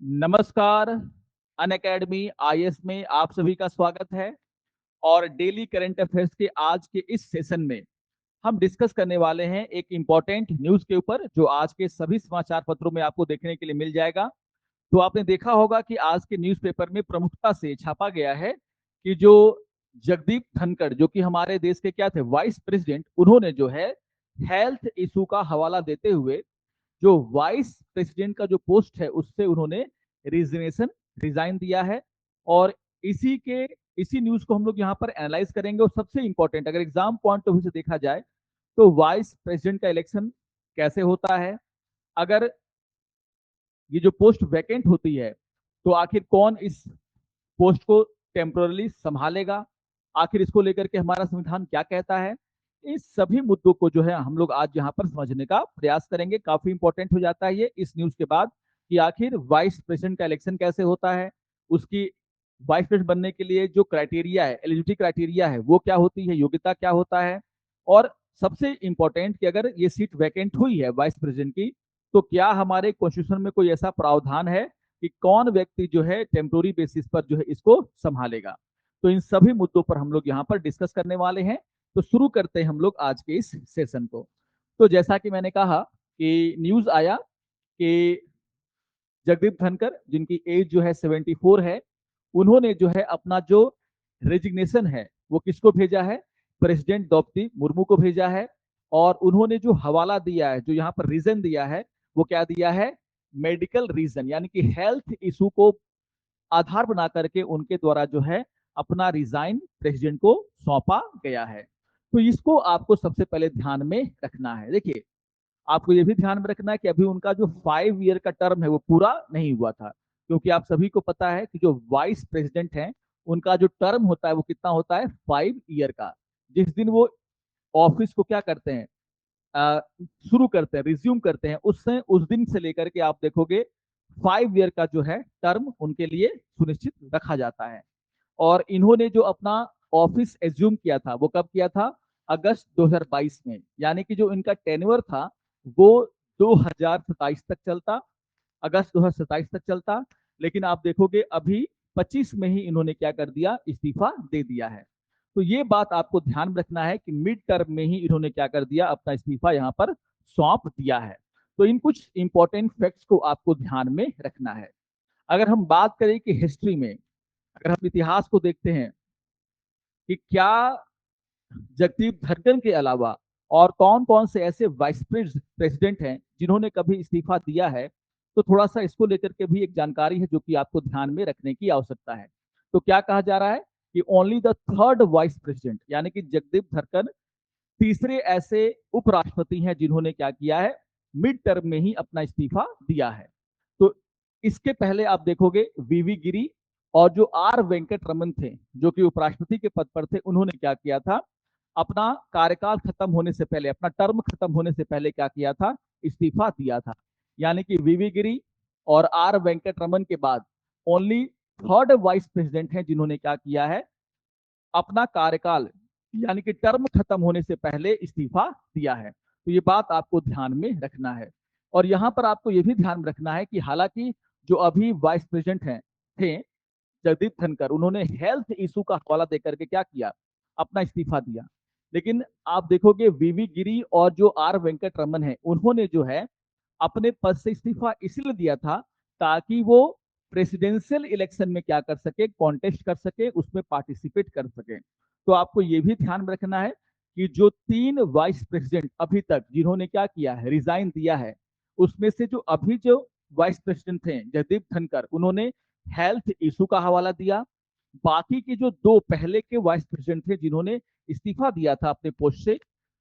नमस्कार। Unacademy IAS में आप सभी का स्वागत है। और डेली करंट अफेयर्स के आज के इस सेशन में हम डिस्कस करने वाले हैं एक इंपॉर्टेंट न्यूज के ऊपर, जो आज के सभी समाचार पत्रों में आपको देखने के लिए मिल जाएगा। तो आपने देखा होगा कि आज के न्यूज़पेपर में प्रमुखता से छापा गया है कि जो जगदीप धनखड़, जो कि हमारे देश के क्या थे, वाइस प्रेसिडेंट, उन्होंने जो है हेल्थ इशू का हवाला देते हुए जो वाइस प्रेसिडेंट का जो पोस्ट है उससे उन्होंने रिजिग्नेशन रिजाइन दिया है। और इसी न्यूज को हम लोग यहाँ पर एनालाइज करेंगे। और सबसे इंपॉर्टेंट, अगर एग्जाम पॉइंट ऑफ व्यू से देखा जाए तो वाइस प्रेसिडेंट का इलेक्शन कैसे होता है, अगर ये जो पोस्ट वैकेंट होती है तो आखिर कौन इस पोस्ट को टेम्पोरली संभालेगा, आखिर इसको लेकर के हमारा संविधान क्या कहता है, इस सभी मुद्दों को जो है हम लोग आज यहाँ पर समझने का प्रयास करेंगे। काफी इंपॉर्टेंट हो जाता है ये इस न्यूज के बाद कि आखिर वाइस प्रेसिडेंट का इलेक्शन कैसे होता है, उसकी वाइस प्रेसिडेंट बनने के लिए जो क्राइटेरिया है, एलिजिबिलिटी क्राइटेरिया है, वो क्या होती है, योग्यता क्या होता है। और सबसे इंपॉर्टेंट कि अगर ये सीट वैकेंट हुई है वाइस प्रेसिडेंट की, तो क्या हमारे कॉन्स्टिट्यूशन में कोई ऐसा प्रावधान है कि कौन व्यक्ति जो है टेम्पोररी बेसिस पर जो है इसको संभालेगा। तो इन सभी मुद्दों पर हम लोग यहाँ पर डिस्कस करने वाले हैं। तो शुरू करते हैं हम लोग आज के इस सेशन को। तो जैसा कि मैंने कहा कि न्यूज आया कि जगदीप धनखड़, जिनकी एज जो है 74 है, उन्होंने जो है अपना जो रेजिग्नेशन है वो किसको भेजा है, प्रेसिडेंट द्रौपदी मुर्मू को भेजा है। और उन्होंने जो हवाला दिया है, जो यहाँ पर रीजन दिया है, वो क्या दिया है, मेडिकल रीजन, यानी कि हेल्थ इशू को आधार बना करके उनके द्वारा जो है अपना रिजाइन प्रेसिडेंट को सौंपा गया है। तो इसको आपको सबसे पहले ध्यान में रखना है। देखिए, आपको ये भी ध्यान में रखना है कि अभी उनका जो 5 ईयर का टर्म है वो पूरा नहीं हुआ था, क्योंकि आप सभी को पता है कि जो वाइस प्रेसिडेंट हैं उनका जो टर्म होता है वो कितना होता है, 5 ईयर का। जिस दिन वो ऑफिस को क्या करते हैं, शुरू करते हैं, रिज्यूम करते हैं, उससे उस दिन से लेकर के आप देखोगे 5 ईयर का जो है टर्म उनके लिए सुनिश्चित रखा जाता है। और इन्होंने जो अपना ऑफिस एज्यूम किया था वो कब किया था, अगस्त 2022 में, यानी कि जो इनका टेन्योर था वो 2027 तक चलता, अगस्त 2027 तक चलता। लेकिन आप देखोगे अभी 25 में ही इन्होंने क्या कर दिया, इस्तीफा दे दिया है। तो ये बात आपको ध्यान में रखना है कि मिड टर्म में ही इन्होंने क्या कर दिया, अपना इस्तीफा यहाँ पर सौंप दिया है। तो इन कुछ इंपॉर्टेंट फैक्ट्स को आपको ध्यान में रखना है। अगर हम बात करें कि हिस्ट्री में, अगर हम इतिहास को देखते हैं कि क्या जगदीप धनखड़ के अलावा और कौन कौन से ऐसे वाइस प्रेसिडेंट हैं जिन्होंने कभी इस्तीफा दिया है, तो थोड़ा सा इसको लेकर के भी एक जानकारी है जो कि आपको ध्यान में रखने की आवश्यकता है। तो क्या कहा जा रहा है कि only the third vice president, यानी कि जगदीप धनखड़ तीसरे ऐसे उपराष्ट्रपति हैं जिन्होंने क्या किया है, मिड टर्म में ही अपना इस्तीफा दिया है। तो इसके पहले आप देखोगे वीवी गिरी और जो आर वेंकट रमन थे, जो कि उपराष्ट्रपति के पद पर थे, उन्होंने क्या किया था, अपना कार्यकाल खत्म होने से पहले, अपना टर्म खत्म होने से पहले क्या किया था, इस्तीफा दिया था। यानी कि वीवी गिरी और आर वेंकट रमन के बाद ओनली थर्ड वाइस प्रेसिडेंट हैं जिन्होंने क्या किया है, अपना कार्यकाल यानी कि टर्म खत्म होने से पहले इस्तीफा दिया है। तो ये बात आपको ध्यान में रखना है। और यहां पर आपको ये भी ध्यान रखना है कि हालांकि जो अभी वाइस प्रेसिडेंट हैं थे जगदीप धनखड़, उन्होंने हेल्थ इशू का हवाला देकर के क्या किया, अपना इस्तीफा दिया। लेकिन आप देखोगे वीवी गिरी और जो आर वेंकट रमन है, उन्होंने जो है अपने पद से इस्तीफा इसलिए दिया था ताकि वो प्रेसिडेंशियल इलेक्शन में क्या कर सके, कॉन्टेस्ट कर सके, उसमें पार्टिसिपेट कर सके। तो आपको ये भी ध्यान में रखना है कि जो 3 वाइस प्रेसिडेंट अभी तक जिन्होंने क्या किया है, रिजाइन दिया है, उसमें से जो अभी जो वाइस प्रेसिडेंट थे जगदीप धनखड़, उन्होंने हेल्थ इशू का हवाला दिया। बाकी के जो 2 पहले के वाइस प्रेसिडेंट थे जिन्होंने इस्तीफा दिया था अपने पोस्ट से,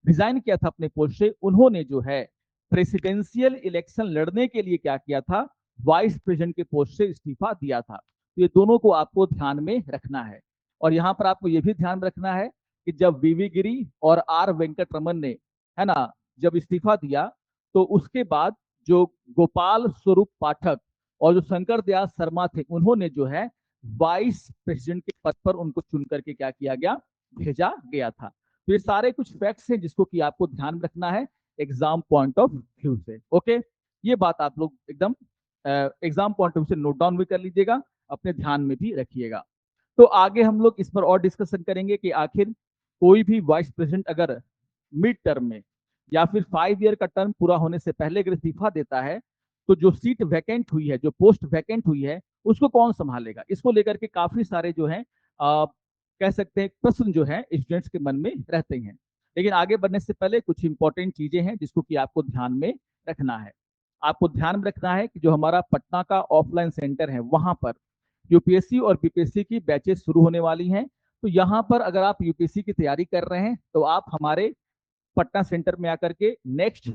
रिजाइन किया था अपने पोस्ट से, उन्होंने जो है प्रेसिडेंशियल इलेक्शन लड़ने के लिए क्या किया था, वाइस प्रेसिडेंट के पोस्ट से इस्तीफा दिया था। तो ये दोनों को आपको ध्यान में रखना है। और यहाँ पर आपको ये भी ध्यान रखना है कि जब वीवी गिरी और आर वेंकट रमन ने, है ना, जब इस्तीफा दिया, तो उसके बाद जो गोपाल स्वरूप पाठक और जो शंकर दयाल शर्मा थे, उन्होंने जो है वाइस प्रेसिडेंट के पद पर उनको चुन करके क्या किया गया, भेजा गया था। तो ये सारे कुछ फैक्ट्स हैं जिसको कि आपको ध्यान रखना है एग्जाम पॉइंट ऑफ व्यू से। ओके, ये बात आप लोग एकदम एग्जाम पॉइंट ऑफ व्यू से नोट डाउन भी कर लीजिएगा, अपने ध्यान में भी रखिएगा। तो आगे हम लोग इस पर और डिस्कशन करेंगे कि आखिर कोई भी वाइस प्रेसिडेंट अगर मिड टर्म में या फिर 5 ईयर का टर्म पूरा होने से पहले अगर इस्तीफा देता है, तो जो सीट वैकेंट हुई है, जो पोस्ट वैकेंट हुई है, उसको कौन संभालेगा। इसको लेकर के काफी सारे जो है कह सकते हैं प्रश्न जो है स्टूडेंट्स के मन में रहते हैं। लेकिन आगे बढ़ने से पहले कुछ इंपॉर्टेंट चीजें हैं जिसको कि आपको ध्यान में रखना है। आपको ध्यान में रखना है कि जो हमारा पटना का ऑफलाइन सेंटर है, वहां पर यूपीएससी और बीपीएससी की बैचेस शुरू होने वाली हैं। तो यहाँ पर अगर आप यूपीएससी की तैयारी कर रहे हैं तो आप हमारे पटना सेंटर में आकर के नेक्स्ट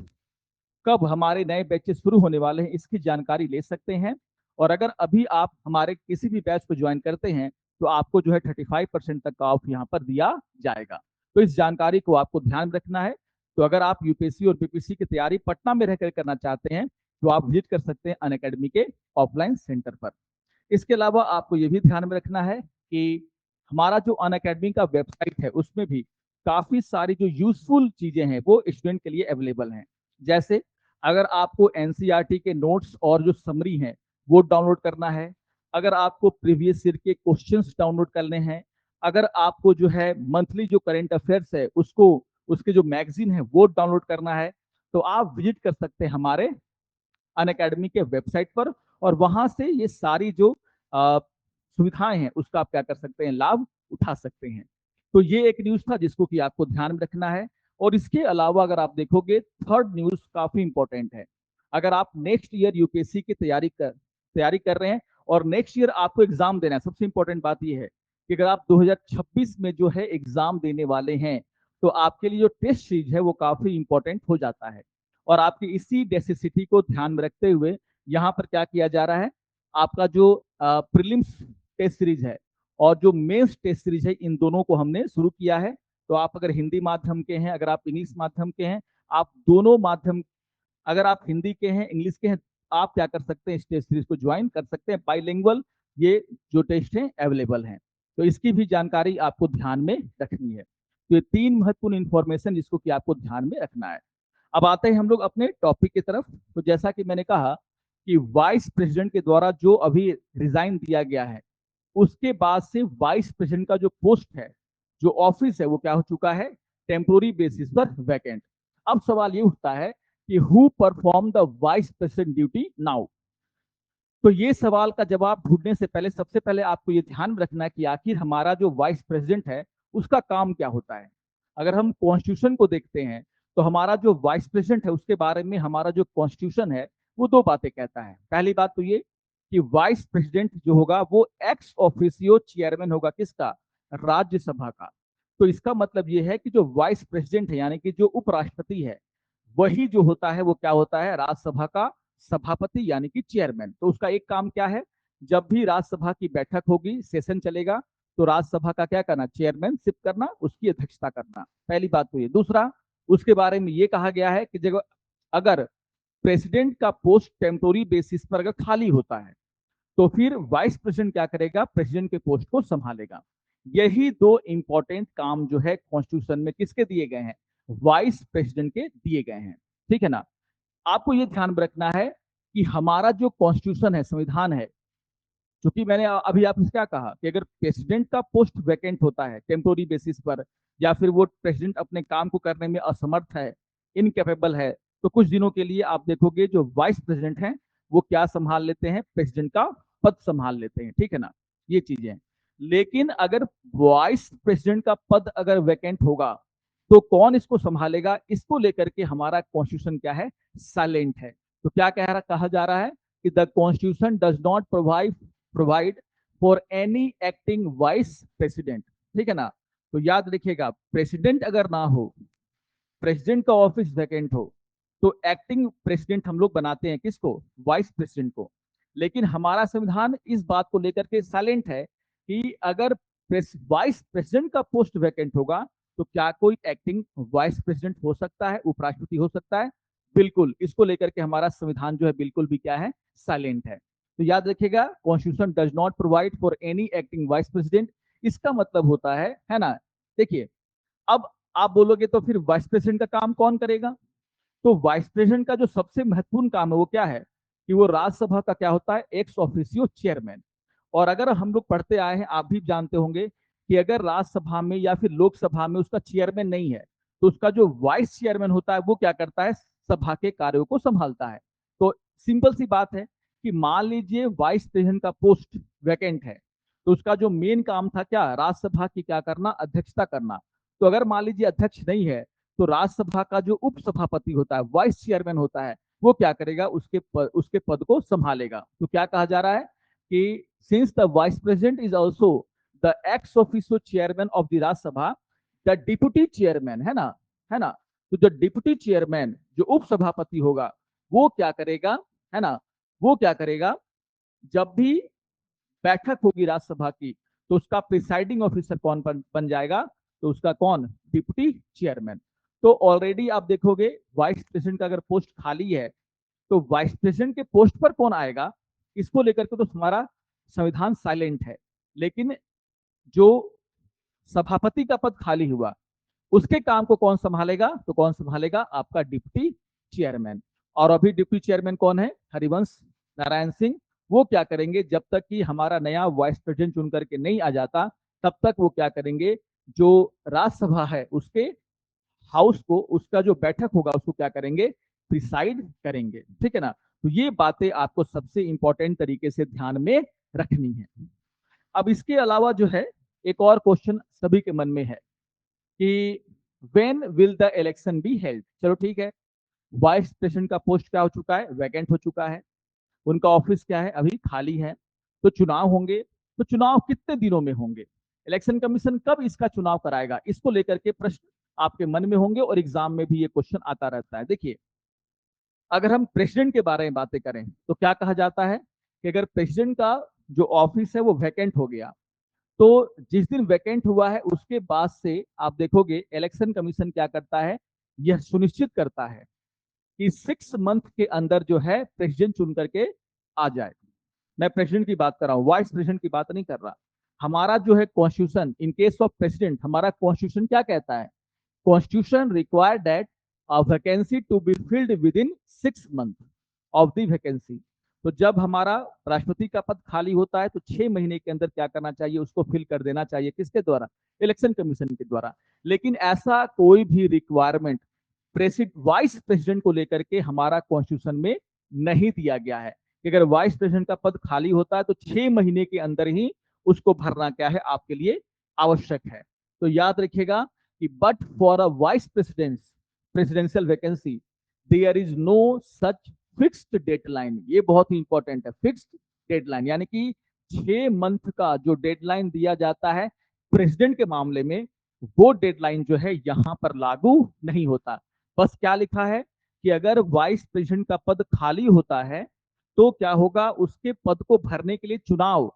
कब हमारे नए बैचेस शुरू होने वाले हैं इसकी जानकारी ले सकते हैं। और अगर अभी आप हमारे किसी भी बैच को ज्वाइन करते हैं तो आपको जो है 35% तक का ऑफ यहाँ पर दिया जाएगा। तो इस जानकारी को आपको ध्यान रखना है। तो अगर आप यूपीएससी और बीपीएससी की तैयारी पटना में रहकर करना चाहते हैं तो आप विजिट कर सकते हैं अनअकैडमी के ऑफलाइन सेंटर पर। इसके अलावा आपको ये भी ध्यान में रखना है कि हमारा जो अनअकैडमी का वेबसाइट है उसमें भी काफी सारी जो यूजफुल चीजें हैं वो स्टूडेंट के लिए अवेलेबल हैं। जैसे अगर आपको एनसीईआरटी के नोट्स और जो समरी हैं वो डाउनलोड करना है, अगर आपको प्रीवियस ईयर के क्वेश्चंस डाउनलोड करने हैं, अगर आपको जो है मंथली जो करंट अफेयर्स है उसको उसके जो मैगजीन है वो डाउनलोड करना है, तो आप विजिट कर सकते हैं हमारे अनअकैडमी के वेबसाइट पर। और वहां से ये सारी जो सुविधाएं हैं उसका आप क्या कर सकते हैं, लाभ उठा सकते हैं। तो ये एक न्यूज था जिसको कि आपको ध्यान में रखना है। और इसके अलावा अगर आप देखोगे थर्ड न्यूज काफी इंपॉर्टेंट है। अगर आप नेक्स्ट ईयर यूपीएससी की तैयारी कर रहे हैं और नेक्स्ट ईयर आपको एग्जाम देना है, सबसे इंपॉर्टेंट बात यह है कि अगर आप 2026 में जो है एग्जाम देने वाले हैं तो आपके लिए जो टेस्ट सीरीज है वो काफी इंपॉर्टेंट हो जाता है। और आपकी इसी नेसेसिटी को ध्यान में रखते हुए यहाँ पर क्या किया जा रहा है, आपका जो प्रीलिम्स टेस्ट सीरीज है और जो मेंस टेस्ट सीरीज है इन दोनों को हमने शुरू किया है। तो आप अगर हिंदी माध्यम के हैं, अगर आप इंग्लिश माध्यम के हैं, आप दोनों माध्यम, अगर आप हिंदी के हैं इंग्लिश के हैं, आप क्या कर सकते हैं, इस टेस्ट सीरीज को ज्वाइन कर सकते हैं। बाइलिंगुअल ये जो टेस्ट है अवेलेबल हैं। तो इसकी भी जानकारी आपको ध्यान में रखनी है। तो ये 3 महत्वपूर्ण इंफॉर्मेशन जिसको कि आपको ध्यान में रखना है। अब आते हैं हम लोग अपने टॉपिक की तरफ। तो जैसा कि मैंने कहा कि वाइस प्रेसिडेंट के द्वारा जो अभी रिजाइन दिया गया है उसके बाद से वाइस प्रेसिडेंट का जो पोस्ट है, जो ऑफिस है, वो क्या हो चुका है, टेम्पोरी बेसिस पर वैकेंट। अब सवाल ये उठता है कि who perform the vice president duty now. तो ये सवाल का जवाब ढूंढने से पहले सबसे पहले आपको ये ध्यान में रखना है कि आखिर हमारा जो वाइस प्रेसिडेंट है उसका काम क्या होता है। अगर हम कॉन्स्टिट्यूशन को देखते हैं तो हमारा जो वाइस प्रेसिडेंट है उसके बारे में हमारा जो कॉन्स्टिट्यूशन है वो 2 बातें कहता है। पहली बात तो ये कि वाइस प्रेसिडेंट जो होगा वो एक्स ऑफिसियो चेयरमैन होगा, किसका, राज्यसभा का। तो इसका मतलब ये है कि जो वाइस प्रेसिडेंट है यानी कि जो उपराष्ट्रपति है वही जो होता है वो क्या होता है, राज्यसभा का सभापति यानी कि चेयरमैन। तो उसका एक काम क्या है, जब भी राज्यसभा की बैठक होगी, सेशन चलेगा, तो राज्यसभा का क्या करना, चेयरमैनशिप करना, उसकी अध्यक्षता करना। पहली बात तो ये। दूसरा, उसके बारे में ये कहा गया है कि जब अगर प्रेसिडेंट का पोस्ट टेम्पोरी बेसिस पर अगर खाली होता है तो फिर वाइस प्रेसिडेंट क्या करेगा, प्रेसिडेंट के पोस्ट को संभालेगा। यही 2 इंपॉर्टेंट काम जो है कॉन्स्टिट्यूशन में किसके दिए गए हैं, वाइस प्रेसिडेंट के दिए गए हैं। ठीक है ना। आपको यह ध्यान में रखना है कि हमारा जो कॉन्स्टिट्यूशन है, संविधान है, क्योंकि मैंने अभी आपसे क्या कहा कि अगर प्रेसिडेंट का पोस्ट वैकेंट होता है टेम्पोरी बेसिस पर या फिर वो प्रेसिडेंट अपने काम को करने में असमर्थ है, इनकेपेबल है, तो कुछ दिनों के लिए आप देखोगे जो वाइस प्रेसिडेंट हैं वो क्या संभाल लेते हैं, प्रेसिडेंट का पद संभाल लेते हैं। ठीक है ना, ये चीजें। लेकिन अगर वाइस प्रेसिडेंट का पद अगर वैकेंट होगा तो कौन इसको संभालेगा, इसको लेकर के हमारा कॉन्स्टिट्यूशन क्या है, साइलेंट है। तो क्या कहा जा रहा है कि the constitution does not provide for any acting vice president. ठीक है ना। तो याद रखिएगा, प्रेसिडेंट अगर ना हो, प्रेसिडेंट का ऑफिस वैकेंट हो, तो एक्टिंग प्रेसिडेंट हम लोग बनाते हैं किसको, वाइस प्रेसिडेंट को। लेकिन हमारा संविधान इस बात को लेकर के साइलेंट है कि अगर वाइस प्रेसिडेंट का पोस्ट वैकेंट होगा तो क्या कोई एक्टिंग वाइस प्रेसिडेंट हो सकता है, उपराष्ट्रपति हो सकता है, बिल्कुल। इसको लेकर के हमारा संविधान जो है बिल्कुल भी क्या है, साइलेंट है। तो याद रखिएगा, constitution does not provide for any acting vice president. इसका मतलब होता है ना। देखिए, अब आप बोलोगे तो फिर वाइस प्रेसिडेंट का काम कौन करेगा। तो वाइस प्रेसिडेंट का जो सबसे महत्वपूर्ण काम है वो क्या है, कि वो राज्यसभा का क्या होता है, एक्स ऑफिसियो चेयरमैन। और अगर हम लोग पढ़ते आए हैं, आप भी जानते होंगे कि अगर राज्यसभा में या फिर लोकसभा में उसका चेयरमैन नहीं है, तो उसका जो वाइस चेयरमैन होता है वो क्या करता है, सभा के कार्यों को संभालता है। तो सिंपल सी बात है कि मान लीजिए वाइस प्रेसिडेंट का पोस्ट वैकेंट है, तो उसका जो मेन काम था क्या, राज्यसभा की क्या करना, अध्यक्षता करना। तो अगर मान लीजिए अध्यक्ष नहीं है, तो राज्यसभा का जो उपसभापति होता है, वाइस चेयरमैन होता है, वो क्या करेगा, उसके पद को संभालेगा। तो क्या कहा जा रहा है कि since the vice president is also the x officio chairman of the Rajya Sabha, the deputy chairman, है ना, तो जो डिप्यूटी चेयरमैन, जो उपसभापति होगा, वो क्या करेगा, है ना, वो क्या करेगा, जब भी बैठक होगी राज्यसभा की, तो उसका प्रिसाइडिंग ऑफिसर कौन बन जाएगा, तो उसका कौन, डिप्टी चेयरमैन। तो ऑलरेडी आप देखोगे वाइस प्रेसिडेंट का अगर पोस्ट खाली है, तो वाइस प्रेसिडेंट के पोस्ट पर कौन आएगा, इसको लेकर के तो हमारा संविधान साइलेंट है। लेकिन जो सभापति का पद खाली हुआ, उसके काम को कौन संभालेगा, तो कौन संभालेगा, आपका डिप्टी चेयरमैन। और अभी डिप्टी चेयरमैन कौन है, हरिवंश नारायण सिंह। वो क्या करेंगे, जब तक कि हमारा नया वाइस प्रेसिडेंट चुन करके नहीं आ जाता, तब तक वो क्या करेंगे, जो राज्यसभा है उसके हाउस को, उसका जो बैठक होगा उसको क्या करेंगे, प्रिसाइड करेंगे। ठीक है ना। तो ये बातें आपको सबसे इंपॉर्टेंट तरीके से ध्यान में रखनी है। अब इसके अलावा जो है, एक और क्वेश्चन सभी के मन में है कि when will the election be held. चलो ठीक है, वाइस प्रेसिडेंट का पोस्ट क्या हो चुका है, वैकेंट हो चुका है, उनका ऑफिस क्या है, अभी खाली है। तो चुनाव होंगे, तो चुनाव कितने दिनों में होंगे, इलेक्शन कमीशन कब इसका चुनाव कराएगा, इसको लेकर के प्रश्न आपके मन में होंगे और एग्जाम में भी ये क्वेश्चन आता रहता है। देखिए, अगर हम प्रेसिडेंट के बारे में बातें करें, तो क्या कहा जाता है कि अगर प्रेसिडेंट का जो ऑफिस है वो वैकेंट हो गया, तो जिस दिन वैकेंट हुआ है उसके बाद से आप देखोगे इलेक्शन कमीशन क्या करता है, यह सुनिश्चित करता है कि 6 मंथ के अंदर जो है प्रेसिडेंट चुन करके आ जाए। मैं प्रेसिडेंट की बात कर रहा हूँ, वाइस प्रेसिडेंट की बात नहीं कर रहा। हमारा जो है constitution, in case of president, हमारा कॉन्स्टिट्यूशन क्या कहता है, constitution require that a vacancy to be filled within 6 month of the vacancy। तो जब हमारा राष्ट्रपति का पद खाली होता है, तो 6 महीने के अंदर क्या करना चाहिए, उसको फिल कर देना चाहिए, किसके द्वारा, इलेक्शन कमीशन के द्वारा। लेकिन ऐसा कोई भी रिक्वायरमेंट वाइस प्रेसिडेंट को लेकर के हमारा कॉन्स्टिट्यूशन में नहीं दिया गया है कि अगर वाइस प्रेसिडेंट का पद खाली होता है तो 6 महीने के अंदर ही उसको भरना क्या है, आपके लिए आवश्यक है। तो याद रखिएगा कि but for a vice presidential vacancy there is no such fixed deadline. ये बहुत ही इंपॉर्टेंट है, फिक्स्ड डेडलाइन, यानी कि 6 मंथ का जो डेडलाइन दिया जाता है प्रेसिडेंट के मामले में, वो डेडलाइन जो है यहां पर लागू नहीं होता। बस क्या लिखा है कि अगर वाइस प्रेसिडेंट का पद खाली होता है, तो क्या होगा, उसके पद को भरने के लिए चुनाव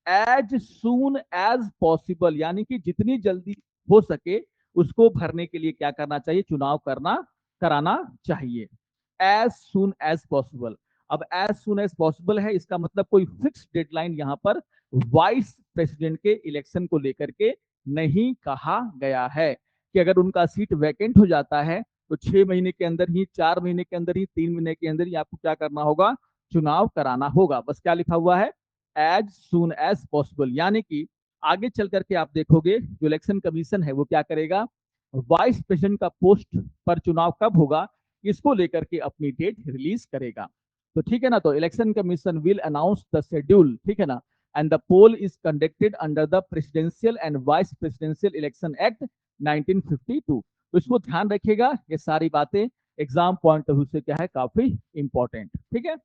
एज सून एज पॉसिबल, यानी कि जितनी जल्दी हो सके उसको भरने के लिए क्या करना चाहिए, चुनाव कराना चाहिए, एज सुन एज पॉसिबल। अब एज सुन एज पॉसिबल है, इसका मतलब कोई फिक्स डेडलाइन यहां पर वाइस प्रेसिडेंट के इलेक्शन को लेकर के नहीं कहा गया है कि अगर उनका सीट वैकेंट हो जाता है तो 6 महीने के अंदर ही, 4 महीने के अंदर ही, 3 महीने के अंदर ही आपको क्या करना होगा, चुनाव कराना होगा। बस क्या लिखा हुआ है, एज सुन एज पॉसिबल। यानी कि आगे चल करके आप देखोगे जो इलेक्शन कमीशन है वो क्या करेगा, वाइस प्रेसिडेंट का पोस्ट पर चुनाव कब होगा, इसको लेकर के अपनी डेट रिलीज करेगा। तो ठीक है ना, तो election commission will announce the schedule, ठीक है ना, and the poll is conducted under the presidential and vice presidential election act 1952। तो इसको ध्यान रखिएगा, ये सारी बातें एग्जाम पॉइंट ऑफ व्यू से क्या है, काफी इंपॉर्टेंट। ठीक है,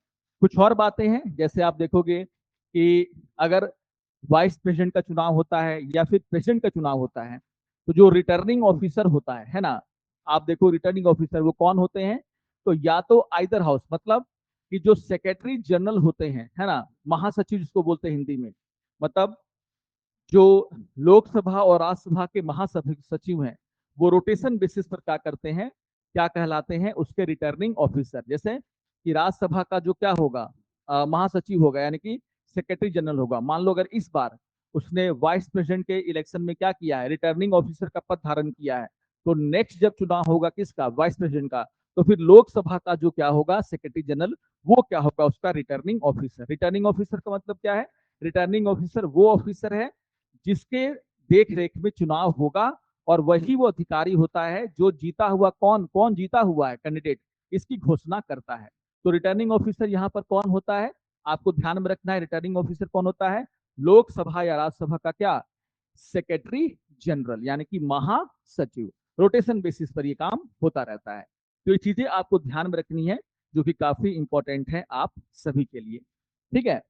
कुछ और बातें हैं, जैसे आप देखोगे कि अगर वाइस प्रेसिडेंट का चुनाव होता है या फिर प्रेसिडेंट का चुनाव होता है, तो जो रिटर्निंग ऑफिसर होता है ना, आप देखो रिटर्निंग ऑफिसर वो कौन होते हैं, तो या तो आइदर हाउस, मतलब कि जो सेक्रेटरी जनरल होते हैं, है ना, महासचिव जिसको बोलते हैं हिंदी में, मतलब जो लोकसभा और राज्यसभा के महासचिव हैं, वो रोटेशन बेसिस पर क्या करते हैं, क्या कहलाते हैं, उसके रिटर्निंग ऑफिसर। जैसे कि राज्यसभा का जो क्या होगा, महासचिव होगा, यानी कि सेक्रेटरी जनरल होगा। मान लो अगर इस बार उसने वाइस प्रेसिडेंट के इलेक्शन में क्या किया है, रिटर्निंग ऑफिसर का पद धारण किया है, तो नेक्स्ट जब चुनाव होगा किसका, वाइस प्रेसिडेंट का, तो फिर लोकसभा का जो क्या होगा सेक्रेटरी जनरल, वो क्या होगा उसका रिटर्निंग ऑफिसर। रिटर्निंग ऑफिसर का मतलब क्या है? रिटर्निंग ऑफिसर वो ऑफिसर है जिसके देख रेख में चुनाव होगा, और वही वो अधिकारी होता है जो जीता हुआ, कौन कौन जीता हुआ है कैंडिडेट, इसकी घोषणा करता है। तो रिटर्निंग ऑफिसर यहाँ पर कौन होता है, आपको ध्यान में रखना है। रिटर्निंग ऑफिसर कौन होता है? लोकसभा या राज्यसभा का क्या सेक्रेटरी जनरल, यानी कि महासचिव। रोटेशन बेसिस पर ये काम होता रहता है। तो ये चीजें आपको ध्यान में रखनी है, जो कि काफी इंपॉर्टेंट है आप सभी के लिए। ठीक है,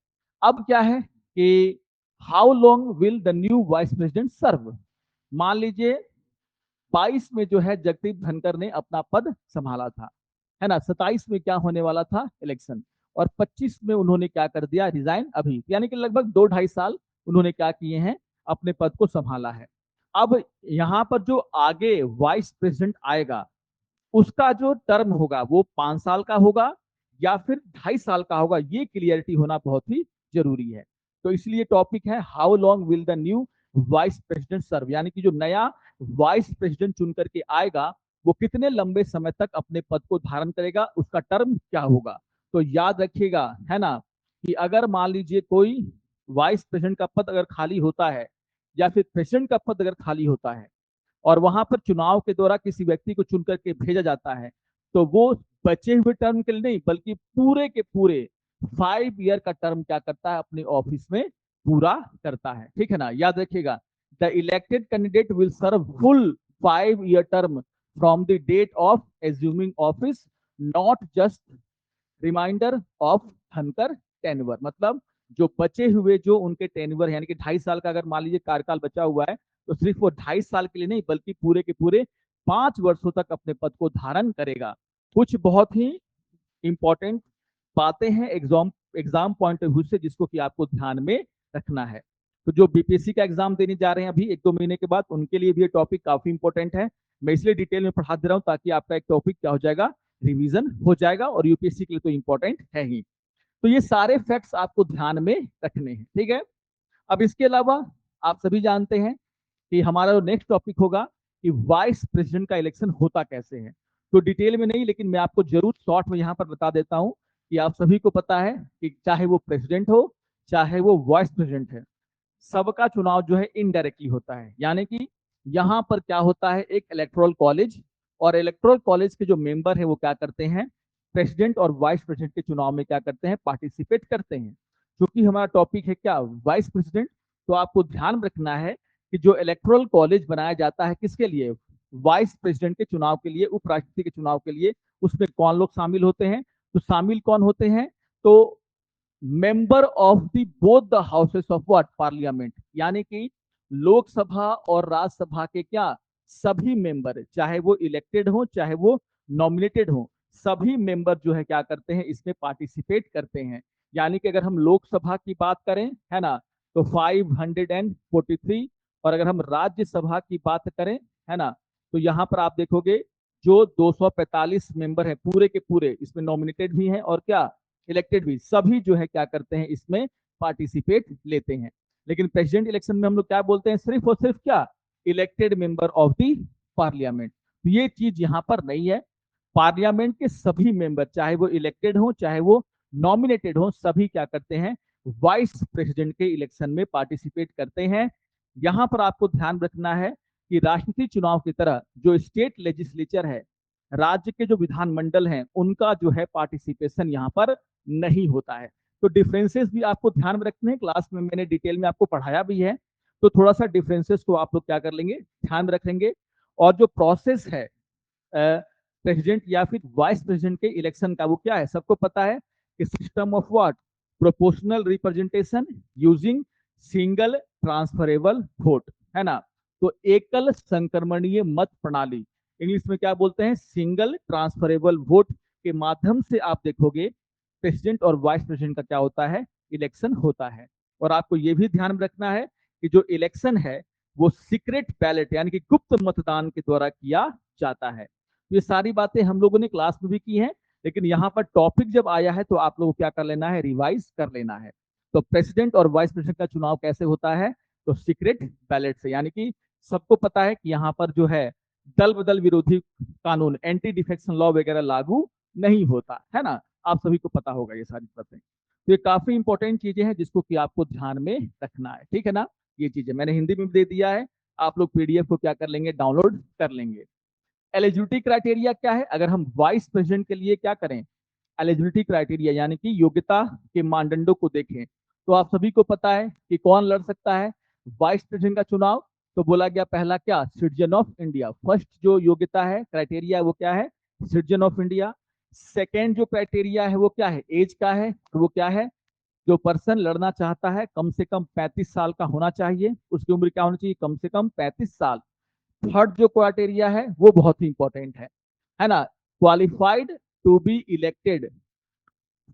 अब क्या है कि how long will the new vice president serve. मान लीजिए 22 में जो है जगदीप धनखड़ ने अपना पद संभाला था, है ना। 27 में क्या होने वाला था इलेक्शन, और 25 में उन्होंने क्या कर दिया, रिजाइन अभी, यानी कि लगभग 2-2.5 साल उन्होंने क्या किए हैं, अपने पद को संभाला है। अब यहाँ पर जो आगे वाइस प्रेसिडेंट आएगा, उसका जो टर्म होगा वो 5 साल का होगा या फिर 2.5 साल का होगा, ये क्लियरिटी होना बहुत ही जरूरी है। तो इसलिए टॉपिक है how long will the new vice president serve, यानी कि जो नया वाइस प्रेसिडेंट चुन करके आएगा वो कितने लंबे समय तक अपने पद को धारण करेगा, उसका टर्म क्या होगा। तो याद रखिएगा, है ना, कि अगर मान लीजिए कोई वाइस प्रेसिडेंट का पद अगर खाली होता है, या फिर प्रेसिडेंट का पद अगर खाली होता है, और वहां पर चुनाव के द्वारा किसी व्यक्ति को चुन करके भेजा जाता है, तो वो बचे हुए टर्म के लिए नहीं, बल्कि पूरे के पूरे 5 ईयर का टर्म क्या करता है, अपने ऑफिस में पूरा करता है। ठीक है ना, याद रखिएगा, the elected candidate will serve full 5 year term from the date of assuming office, not just reminder of Dhankhar tenure. मतलब जो बचे हुए जो उनके टेनवर, यानी कि 2.5 साल का अगर मान लीजिए कार्यकाल बचा हुआ है, तो सिर्फ वो 2.5 साल के लिए नहीं, बल्कि पूरे के पूरे 5 वर्षों तक अपने पद को धारण करेगा। कुछ बहुत ही इंपॉर्टेंट बातें हैं exam exam point of view से, जिसको कि आपको ध्यान में रखना है। तो जो बीपीएससी का एग्जाम देने जा रहे हैं अभी 1-2 महीने के बाद, उनके लिए भी ये टॉपिक काफी इंपॉर्टेंट है। मैं इसलिए डिटेल में पढ़ा दे रहा हूँ ताकि आपका एक टॉपिक क्या हो जाएगा, रिवीजन हो जाएगा, और यूपीएससी के लिए तो इंपॉर्टेंट है ही। तो ये सारे फैक्ट्स आपको ध्यान में रखने हैं। ठीक है, अब इसके अलावा आप सभी जानते हैं कि हमारा जो नेक्स्ट टॉपिक होगा कि वाइस प्रेसिडेंट का इलेक्शन होता कैसे है। तो डिटेल में नहीं, लेकिन मैं आपको जरूर शॉर्ट में यहाँ पर बता देता हूँ कि आप सभी को पता है कि चाहे वो प्रेसिडेंट हो, चाहे वो वाइस प्रेसिडेंट है, सबका चुनाव जो है इनडायरेक्टली होता है। यानी कि यहाँ पर क्या होता है, एक इलेक्टोरल कॉलेज, और इलेक्टोरल कॉलेज के जो मेंबर है वो क्या करते हैं, प्रेसिडेंट और वाइस प्रेसिडेंट के चुनाव में क्या करते हैं, पार्टिसिपेट करते हैं। क्योंकि हमारा टॉपिक है क्या, वाइस प्रेसिडेंट, तो आपको ध्यान रखना है कि जो इलेक्टोरल कॉलेज बनाया जाता है किसके लिए, वाइस प्रेसिडेंट के चुनाव के लिए, उपराष्ट्रपति के चुनाव के लिए, उसमें कौन लोग शामिल होते हैं, तो शामिल कौन होते हैं, तो member of the both the houses of what parliament, यानी कि लोकसभा और राज्यसभा के क्या सभी मेंबर, चाहे वो इलेक्टेड हो चाहे वो नॉमिनेटेड हो, सभी मेंबर जो है क्या करते हैं, इसमें पार्टिसिपेट करते हैं। यानी कि अगर हम लोकसभा की बात करें, है ना, तो 543, और अगर हम राज्यसभा की बात करें, है ना, तो यहाँ पर आप देखोगे जो 245 मेंबर है पूरे के पूरे, इसमें नॉमिनेटेड भी हैं और क्या इलेक्टेड भी, सभी जो है क्या करते हैं, इसमें पार्टिसिपेट लेते हैं। लेकिन प्रेसिडेंट इलेक्शन में हम लोग क्या बोलते हैं, सिर्फ और सिर्फ क्या, elected member of the parliament. तो ये चीज यहाँ पर नहीं है। पार्लियामेंट के सभी मेंबर, चाहे वो इलेक्टेड हो चाहे वो नॉमिनेटेड हो, सभी क्या करते हैं, वाइस प्रेसिडेंट के इलेक्शन में पार्टिसिपेट करते हैं। यहां पर आपको ध्यान रखना है कि राष्ट्रपति चुनाव की तरह जो स्टेट लेजिस्लेचर है, राज्य के जो विधानमंडल हैं, उनका जो है पार्टिसिपेशन यहाँ पर नहीं होता है। तो डिफरेंसेस भी आपको ध्यान में रखने हैं, क्लास में मैंने डिटेल में आपको पढ़ाया भी है, तो थोड़ा सा डिफरेंसेस को आप लोग क्या कर लेंगे, ध्यान रखेंगे। और जो प्रोसेस है प्रेसिडेंट या फिर वाइस प्रेसिडेंट के इलेक्शन का, वो क्या है, सबको पता है कि system of what, proportional representation using single transferable vote, है ना। तो एकल संक्रमणीय मत प्रणाली, इंग्लिश में क्या बोलते हैं, सिंगल ट्रांसफरेबल वोट के माध्यम से आप देखोगे प्रेसिडेंट और वाइस प्रेसिडेंट का क्या होता है, इलेक्शन होता है। और आपको यह भी ध्यान रखना है कि जो इलेक्शन है वो सीक्रेट बैलेट यानी कि गुप्त मतदान के द्वारा किया जाता है। ये सारी बातें हम लोगों ने क्लास में भी की हैं, लेकिन यहाँ पर टॉपिक जब आया है तो आप लोगों को क्या कर लेना है, रिवाइज कर लेना है। तो प्रेसिडेंट और वाइस प्रेसिडेंट का चुनाव कैसे होता है, तो सीक्रेट बैलेट से, यानी कि सबको पता है कि यहाँ पर जो है दल बदल विरोधी कानून, एंटी डिफेक्शन लॉ वगैरह लागू नहीं होता है ना। आप सभी को पता होगा ये सारी बातें। तो ये काफी इंपॉर्टेंट चीजें हैं जिसको कि आपको ध्यान में रखना है, ठीक है ना। ये चीजें मैंने हिंदी में दे दिया है, आप लोग पीडीएफ को क्या कर लेंगे, डाउनलोड कर लेंगे। एलिजिबिलिटी क्राइटेरिया क्या है, अगर हम वाइस प्रेसिडेंट के लिए क्या करें, एलिजिबिलिटी क्राइटेरिया यानी कि योग्यता के मानदंडों को देखें, तो आप सभी को पता है कि कौन लड़ सकता है वाइस प्रेसिडेंट का चुनाव। तो बोला गया पहला क्या, सिटीजन ऑफ इंडिया। फर्स्ट जो योग्यता है, क्राइटेरिया, वो क्या है, सिटीजन ऑफ इंडिया। सेकेंड जो क्राइटेरिया है वो क्या है, एज का है, तो वो क्या है, जो पर्सन लड़ना चाहता है कम से कम 35 साल का होना चाहिए, उसकी उम्र क्या होनी चाहिए, कम से कम 35 साल। थर्ड जो क्राइटेरिया है वो बहुत ही इंपॉर्टेंट है ना, qualified to be elected,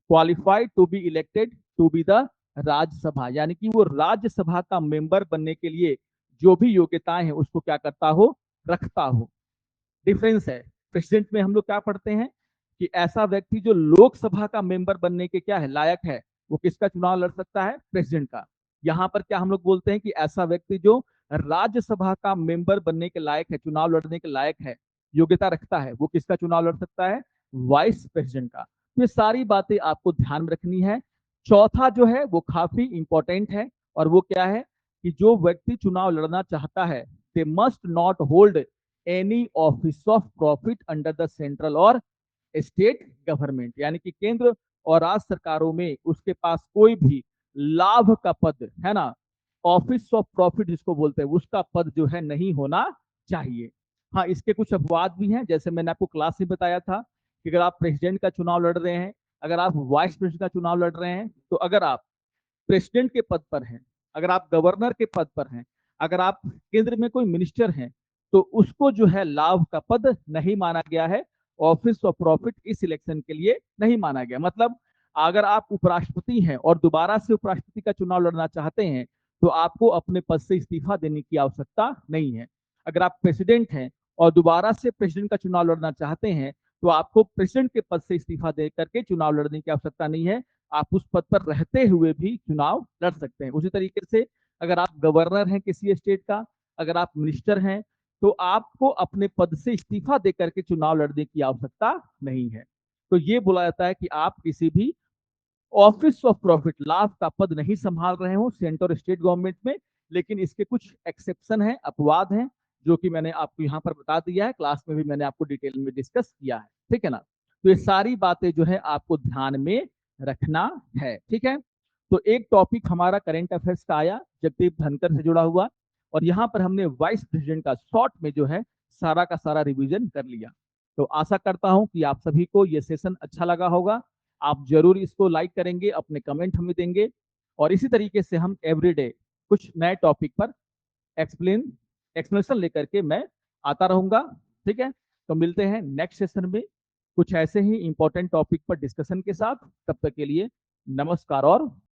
qualified to be elected to be the Rajya Sabha, यानी कि वो राज्यसभा का मेंबर बनने के लिए जो भी योग्यताएं हैं उसको क्या करता हो, रखता हो। डिफरेंस है, प्रेसिडेंट में हम लोग क्या पढ़ते हैं कि ऐसा व्यक्ति जो लोकसभा का मेंबर बनने के क्या है, लायक है, वो किसका चुनाव लड़ सकता है, प्रेसिडेंट का। यहाँ पर क्या हम लोग बोलते हैं कि ऐसा व्यक्ति जो राज्यसभा का मेंबर बनने के लायक है, चुनाव लड़ने के लायक है, योग्यता रखता है, वो किसका चुनाव लड़ सकता है, वाइस प्रेसिडेंट का। तो ये सारी बातें आपको ध्यान में रखनी है। चौथा जो है वो काफी इंपॉर्टेंट है, और वो क्या है कि जो व्यक्ति चुनाव लड़ना चाहता है, they must not hold any office of profit under the central और स्टेट गवर्नमेंट, यानी कि केंद्र और राज्य सरकारों में उसके पास कोई भी लाभ का पद है ना, ऑफिस ऑफ प्रॉफिट जिसको बोलते हैं, उसका पद जो है नहीं होना चाहिए। हाँ, इसके कुछ अपवाद भी हैं, जैसे मैंने आपको क्लास में बताया था कि अगर आप प्रेसिडेंट का चुनाव लड़ रहे हैं, अगर आप वाइस प्रेसिडेंट का चुनाव लड़ रहे हैं, तो अगर आप प्रेसिडेंट के पद पर हैं, अगर आप गवर्नर के पद पर हैं, अगर आप केंद्र में कोई मिनिस्टर हैं, तो उसको जो है लाभ का पद नहीं माना गया है, ऑफिस ऑफ प्रॉफिट इस इलेक्शन के लिए नहीं माना गया। मतलब अगर आप उपराष्ट्रपति हैं और दोबारा से उपराष्ट्रपति का चुनाव लड़ना चाहते हैं, तो आपको अपने पद से इस्तीफा देने की आवश्यकता नहीं है। अगर आप प्रेसिडेंट हैं और दोबारा से प्रेसिडेंट का चुनाव लड़ना चाहते हैं, तो आपको प्रेसिडेंट के पद से इस्तीफा दे करके चुनाव लड़ने की आवश्यकता नहीं है, आप उस पद पर रहते हुए भी चुनाव लड़ सकते हैं। उसी तरीके से अगर आप गवर्नर हैं किसी स्टेट का, अगर आप मिनिस्टर हैं, तो आपको अपने पद से इस्तीफा देकर के चुनाव लड़ने की आवश्यकता नहीं है। तो ये बोला जाता है कि आप किसी भी ऑफिस ऑफ प्रॉफिट, लाभ का पद नहीं संभाल रहे हो सेंट्रल और स्टेट गवर्नमेंट में। लेकिन इसके कुछ एक्सेप्शन है, अपवाद हैं, जो कि मैंने आपको यहाँ पर बता दिया है, क्लास में भी मैंने आपको डिटेल में डिस्कस किया है, ठीक है ना। तो ये सारी बातें जो है आपको ध्यान में रखना है, ठीक है। तो एक टॉपिक हमारा करंट अफेयर्स का आया, जगदीप धनखड़ से जुड़ा हुआ, और यहाँ पर हमने वाइस प्रेसिडेंट का शॉर्ट में जो है सारा का सारा रिवीजन कर लिया। तो आशा करता हूं कि आप सभी को ये सेशन अच्छा लगा होगा। आप जरूर इसको लाइक करेंगे, अपने कमेंट हमें देंगे, और इसी तरीके से हम एवरीडे कुछ नए टॉपिक पर एक्सप्लेनेशन लेकर के मैं आता रहूंगा, ठीक है। तो मिलते हैं नेक्स्ट सेशन में कुछ ऐसे ही इंपॉर्टेंट टॉपिक पर डिस्कशन के साथ। तब तक के लिए नमस्कार और